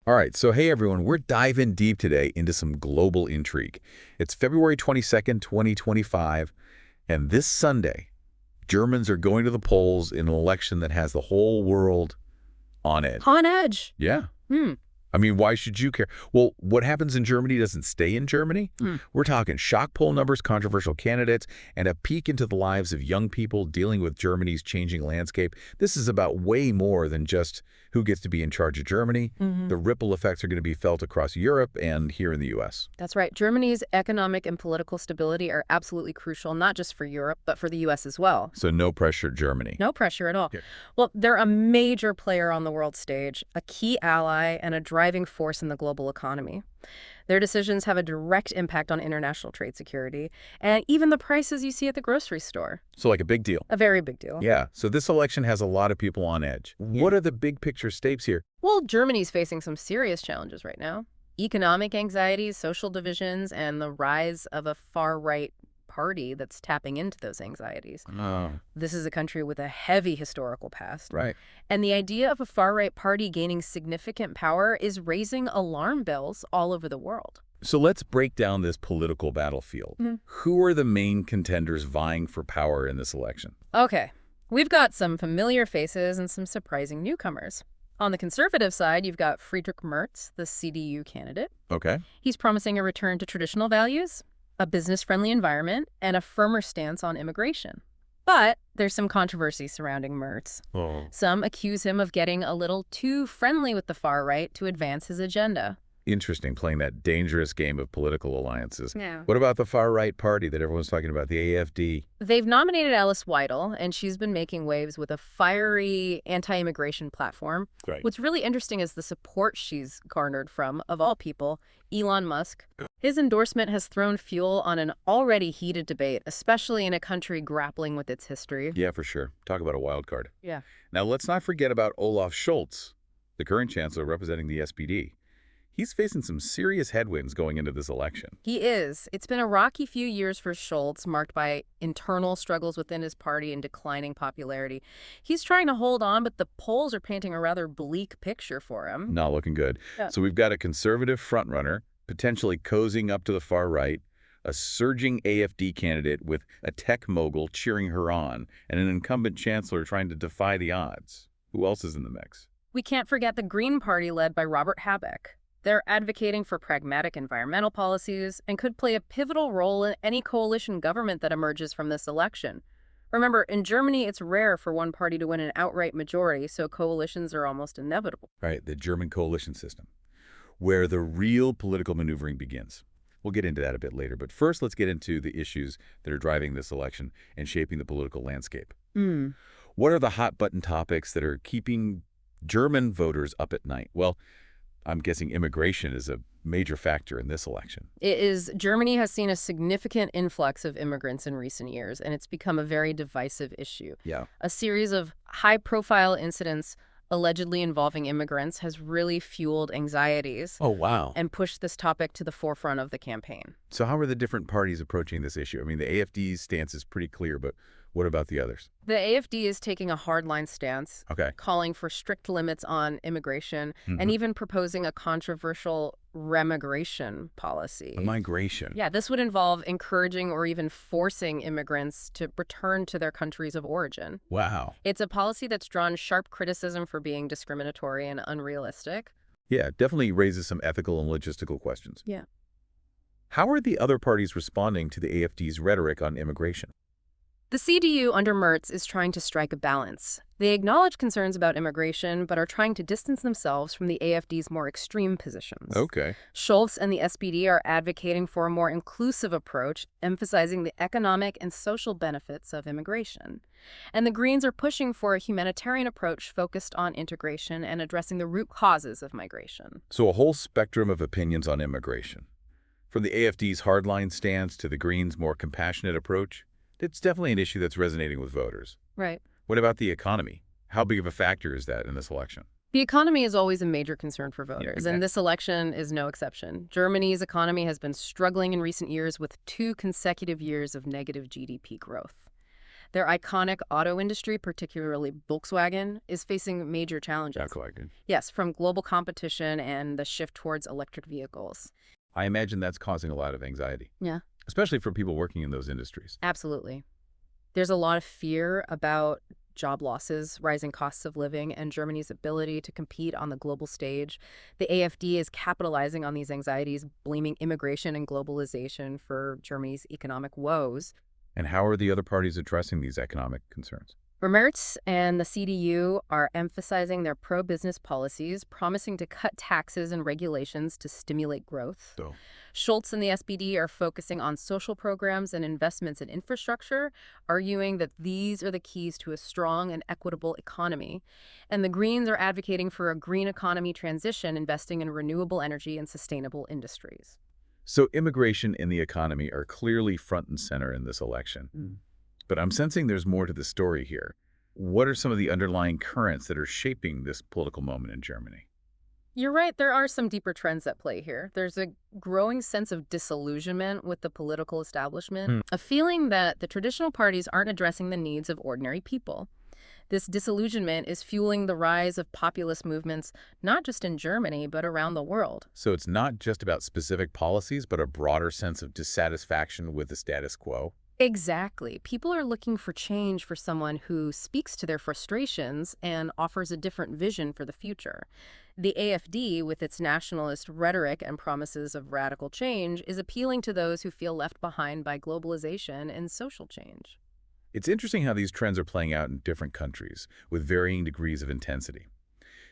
All right, so hey everyone, we're diving deep today into some global intrigue. It's February 22nd, 2025, and this Sunday, Germans are going to the polls in an election that has the whole world on edge. On edge. Yeah. Hmm. I mean, why should you care? Well, what happens in Germany doesn't stay in Germany. We're talking shock poll numbers, controversial candidates, and a peek into the lives of young people dealing with Germany's changing landscape. This is about way more than just who gets to be in charge of Germany. The ripple effects are going to be felt across Europe and here in the U.S. That's right. Germany's economic and political stability are absolutely crucial, not just for Europe, but for the U.S. as well. So no pressure, Germany. No pressure at all. Yeah. Well, they're a major player on the world stage, a key ally, and a driving force in the global economy. Their decisions have a direct impact on international trade security and even the prices you see at the grocery store. So like a big deal. A very big deal. Yeah, so this election has a lot of people on edge. What are the big picture stakes here? Well, Germany's facing some serious challenges right now. Economic anxieties, social divisions, and the rise of a far-right party that's tapping into those anxieties. Oh, This is a country with a heavy historical past. right. And the idea of a far-right party gaining significant power is raising alarm bells all over the world. So let's break down this political battlefield. Who are the main contenders vying for power in this election? Okay, we've got some familiar faces and some surprising newcomers. On the conservative side, you've got Friedrich Merz, the CDU candidate. Okay. He's promising a return to traditional values, a business-friendly environment, and a firmer stance on immigration. But there's some controversy surrounding Merz. Oh. Some accuse him of getting a little too friendly with the far right to advance his agenda. Interesting, playing that dangerous game of political alliances. Yeah. What about the far-right party that everyone's talking about, the AfD? They've nominated Alice Weidel, and she's been making waves with a fiery anti-immigration platform. Right. What's really interesting is the support she's garnered from, of all people, Elon Musk. His endorsement has thrown fuel on an already heated debate, especially in a country grappling with its history. Yeah, for sure. Talk about a wild card. Yeah. Now, let's not forget about Olaf Scholz, the current chancellor representing the SPD. He's facing some serious headwinds going into this election. He is. It's been a rocky few years for Scholz, marked by internal struggles within his party and declining popularity. He's trying to hold on, but the polls are painting a rather bleak picture for him. Not looking good. Yeah. So we've got a conservative frontrunner, potentially cozying up to the far right, a surging AfD candidate with a tech mogul cheering her on, and an incumbent chancellor trying to defy the odds. Who else is in the mix? We can't forget the Green Party led by Robert Habeck. They're advocating for pragmatic environmental policies and could play a pivotal role in any coalition government that emerges from this election. Remember, in Germany, it's rare for one party to win an outright majority, so coalitions are almost inevitable. Right, the German coalition system, where the real political maneuvering begins. We'll get into that a bit later, but first let's get into the issues that are driving this election and shaping the political landscape. What are the hot-button topics that are keeping German voters up at night? Well, I'm guessing immigration is a major factor in this election. It is. Germany has seen a significant influx of immigrants in recent years, and it's become a very divisive issue. Yeah. A series of high-profile incidents allegedly involving immigrants has really fueled anxieties Oh, wow. and pushed this topic to the forefront of the campaign. So how are the different parties approaching this issue? I mean, the AfD's stance is pretty clear, but what about the others? The AfD is taking a hardline stance, Okay. calling for strict limits on immigration, and even proposing a controversial remigration policy. Migration. Yeah, this would involve encouraging or even forcing immigrants to return to their countries of origin. Wow. It's a policy that's drawn sharp criticism for being discriminatory and unrealistic. Yeah, it definitely raises some ethical and logistical questions. Yeah. How are the other parties responding to the AfD's rhetoric on immigration? The CDU under Merz is trying to strike a balance. They acknowledge concerns about immigration, but are trying to distance themselves from the AfD's more extreme positions. Okay. Scholz and the SPD are advocating for a more inclusive approach, emphasizing the economic and social benefits of immigration. And the Greens are pushing for a humanitarian approach focused on integration and addressing the root causes of migration. So a whole spectrum of opinions on immigration. From the AfD's hardline stance to the Greens' more compassionate approach, it's definitely an issue that's resonating with voters. Right. What about the economy? How big of a factor is that in this election? The economy is always a major concern for voters, Yeah. and this election is no exception. Germany's economy has been struggling in recent years with 2 consecutive years of negative GDP growth. Their iconic auto industry, particularly Volkswagen, is facing major challenges. Volkswagen. Yes, from global competition and the shift towards electric vehicles. I imagine that's causing a lot of anxiety, Yeah, especially for people working in those industries. absolutely. There's a lot of fear about job losses, rising costs of living, and Germany's ability to compete on the global stage. The AfD is capitalizing on these anxieties, blaming immigration and globalization for Germany's economic woes. And how are the other parties addressing these economic concerns? Merz and the CDU are emphasizing their pro-business policies, promising to cut taxes and regulations to stimulate growth. So, Scholz and the SPD are focusing on social programs and investments in infrastructure, arguing that these are the keys to a strong and equitable economy. And the Greens are advocating for a green economy transition, investing in renewable energy and sustainable industries. so immigration and the economy are clearly front and center in this election. But I'm sensing there's more to the story here. What are some of the underlying currents that are shaping this political moment in Germany? You're right, there are some deeper trends at play here. There's a growing sense of disillusionment with the political establishment, a feeling that the traditional parties aren't addressing the needs of ordinary people. This disillusionment is fueling the rise of populist movements, not just in Germany, but around the world. So it's not just about specific policies, but a broader sense of dissatisfaction with the status quo? Exactly. People are looking for change, for someone who speaks to their frustrations and offers a different vision for the future. The AfD, with its nationalist rhetoric and promises of radical change, is appealing to those who feel left behind by globalization and social change. It's interesting how these trends are playing out in different countries, with varying degrees of intensity.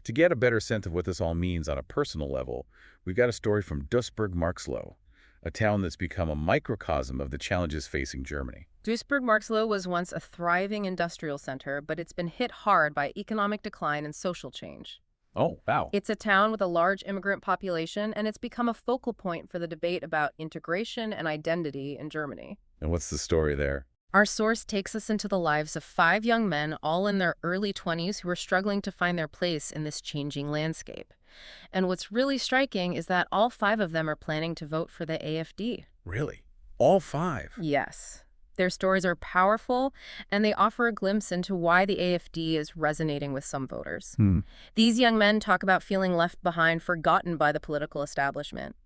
To get a better sense of what this all means on a personal level, we've got a story from Duisburg-Marxloh, a town that's become a microcosm of the challenges facing Germany. Duisburg-Marxloh was once a thriving industrial center, but it's been hit hard by economic decline and social change. Oh, wow. It's a town with a large immigrant population, and it's become a focal point for the debate about integration and identity in Germany. And what's the story there? Our source takes us into the lives of 5 young men, all in their early 20s, who are struggling to find their place in this changing landscape. And what's really striking is that all 5 of them are planning to vote for the AfD. Really? All 5? Yes. Their stories are powerful, and they offer a glimpse into why the AfD is resonating with some voters. These young men talk about feeling left behind, forgotten by the political establishment.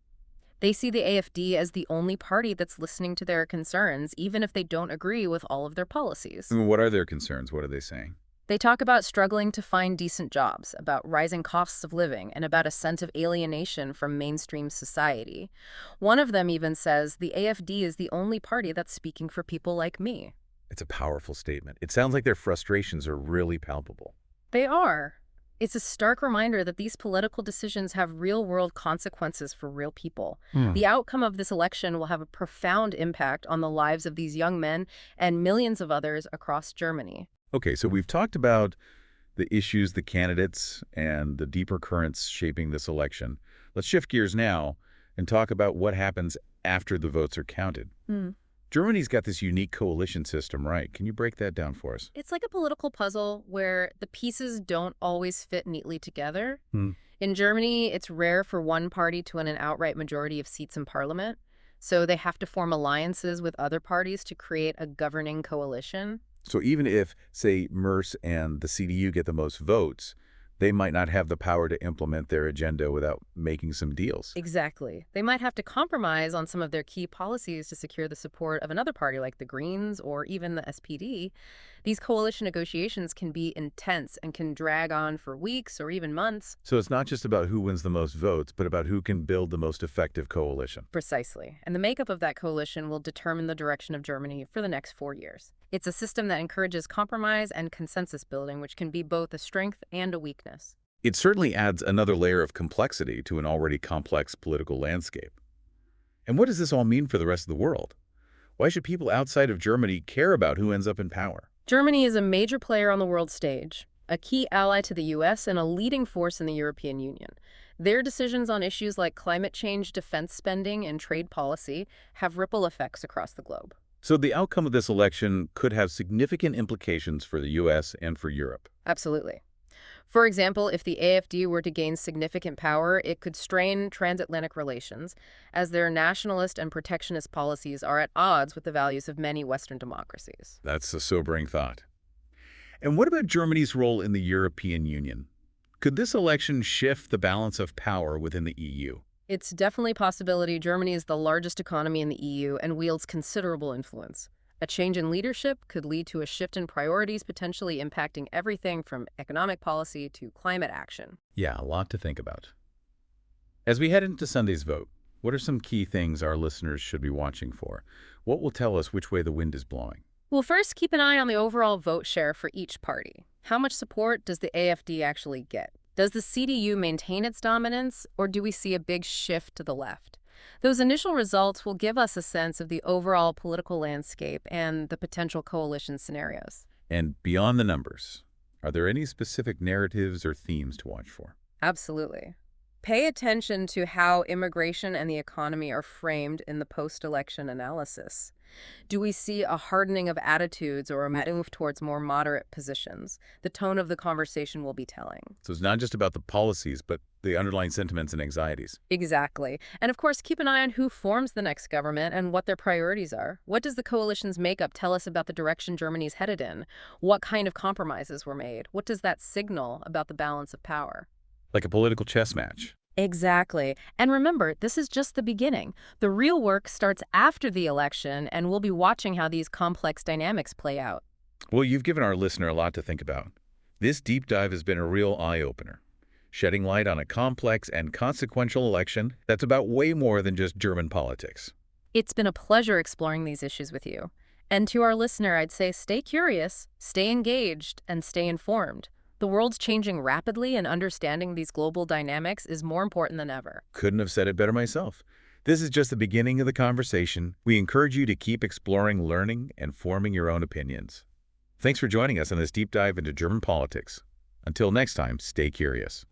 They see the AfD as the only party that's listening to their concerns, even if they don't agree with all of their policies. What are their concerns? What are they saying? They talk about struggling to find decent jobs, about rising costs of living, and about a sense of alienation from mainstream society. One of them even says the AfD is the only party that's speaking for people like me. It's a powerful statement. It sounds like their frustrations are really palpable. They are. It's a stark reminder that these political decisions have real-world consequences for real people. The outcome of this election will have a profound impact on the lives of these young men and millions of others across Germany. Okay, so we've talked about the issues, the candidates, and the deeper currents shaping this election. Let's shift gears now and talk about what happens after the votes are counted. Germany's got this unique coalition system, right? Can you break that down for us? It's like a political puzzle where the pieces don't always fit neatly together. In Germany, it's rare for one party to win an outright majority of seats in parliament, so they have to form alliances with other parties to create a governing coalition. So even if, say, Merz and the CDU get the most votes, they might not have the power to implement their agenda without making some deals. Exactly. They might have to compromise on some of their key policies to secure the support of another party like the Greens or even the SPD. These coalition negotiations can be intense and can drag on for weeks or even months. So it's not just about who wins the most votes, but about who can build the most effective coalition. Precisely. And the makeup of that coalition will determine the direction of Germany for the next 4 years. It's a system that encourages compromise and consensus building, which can be both a strength and a weakness. It certainly adds another layer of complexity to an already complex political landscape. And what does this all mean for the rest of the world? Why should people outside of Germany care about who ends up in power? Germany is a major player on the world stage, a key ally to the U.S. and a leading force in the European Union. Their decisions on issues like climate change, defense spending, and trade policy have ripple effects across the globe. So the outcome of this election could have significant implications for the U.S. and for Europe. Absolutely. For example, if the AfD were to gain significant power, it could strain transatlantic relations, as their nationalist and protectionist policies are at odds with the values of many Western democracies. That's a sobering thought. And what about Germany's role in the European Union? Could this election shift the balance of power within the EU? It's definitely a possibility. Germany is the largest economy in the EU and wields considerable influence. A change in leadership could lead to a shift in priorities, potentially impacting everything from economic policy to climate action. Yeah, a lot to think about. As we head into Sunday's vote, what are some key things our listeners should be watching for? What will tell us which way the wind is blowing? Well, first, keep an eye on the overall vote share for each party. How much support does the AfD actually get? Does the CDU maintain its dominance, or do we see a big shift to the left? Those initial results will give us a sense of the overall political landscape and the potential coalition scenarios. And beyond the numbers, are there any specific narratives or themes to watch for? Absolutely. Pay attention to how immigration and the economy are framed in the post-election analysis. Do we see a hardening of attitudes or a move towards more moderate positions? The tone of the conversation will be telling. So it's not just about the policies, but the underlying sentiments and anxieties. Exactly. And of course, keep an eye on who forms the next government and what their priorities are. What does the coalition's makeup tell us about the direction Germany's headed in? What kind of compromises were made? What does that signal about the balance of power? Like a political chess match. Exactly. And remember, this is just the beginning. The real work starts after the election, and we'll be watching how these complex dynamics play out. Well, you've given our listener a lot to think about. This deep dive has been a real eye-opener, shedding light on a complex and consequential election that's about way more than just German politics. It's been a pleasure exploring these issues with you. And to our listener, I'd say stay curious, stay engaged, and stay informed. The world's changing rapidly, and understanding these global dynamics is more important than ever. Couldn't have said it better myself. This is just the beginning of the conversation. We encourage you to keep exploring, learning, and forming your own opinions. Thanks for joining us on this deep dive into German politics. Until next time, stay curious.